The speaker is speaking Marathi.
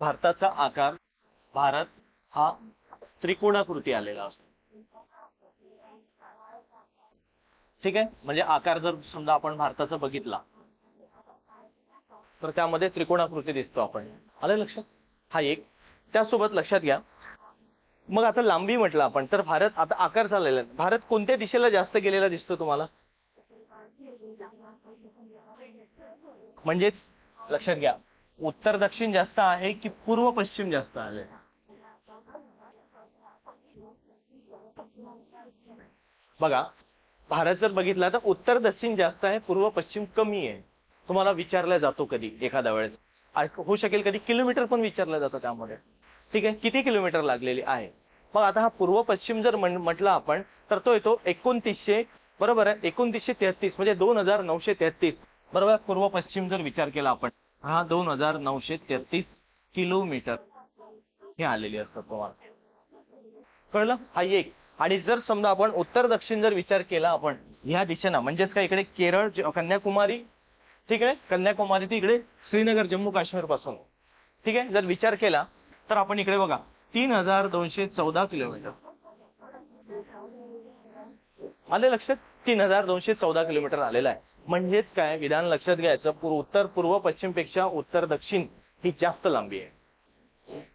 भारताचा आकार, भारत हा त्रिकोणाकृती आलेला असतो. ठीक आहे, म्हणजे आकार जर समजा आपण भारताचा बघितला तर त्यामध्ये त्रिकोणाकृती दिसतो आपण. आलं लक्षात? हा एक. त्यासोबत लक्षात घ्या, मग आता लांबी म्हटलं आपण तर भारत आता आकार झालेला आहे. भारत कोणत्या दिशेला जास्त गेलेला दिसतो तुम्हाला? म्हणजे लक्षात घ्या, उत्तर दक्षिण जास्त आहे की पूर्व पश्चिम जास्त आहे? बघा, भारत जर बघितला तर उत्तर दक्षिण जास्त आहे, पूर्व पश्चिम कमी आहे. तुम्हाला विचारला जातो कधी एखाद्या वेळेस, होऊ शकेल कधी किलोमीटर पण विचारलं जातं त्यामध्ये. ठीक आहे, किती किलोमीटर लागलेली आहे. मग आता हा पूर्व पश्चिम जर म्हटलं आपण तर तो येतो 2900. बरोबर आहे, 2933 म्हणजे 2933. बरोबर, पूर्व पश्चिम जर विचार केला आपण, हा 2933 किलोमीटर हे आलेली असतात तुम्हाला. कळलं? हा एक. आणि जर समजा आपण उत्तर दक्षिण जर विचार केला आपण ह्या दिशेनं, म्हणजेच काय इकडे केरळ कन्याकुमारी, ठीक आहे, कन्याकुमारी ते इकडे श्रीनगर जम्मू काश्मीर पासून, ठीक आहे, जर विचार केला तर आपण इकडे बघा 3214 किलोमीटर आले लक्षात. 3214 किलोमीटर आलेला आहे. म्हणजेच काय विधान लक्षात घ्यायचं, उत्तर पूर्व पश्चिम पेक्षा उत्तर दक्षिण ही जास्त लांबी आहे.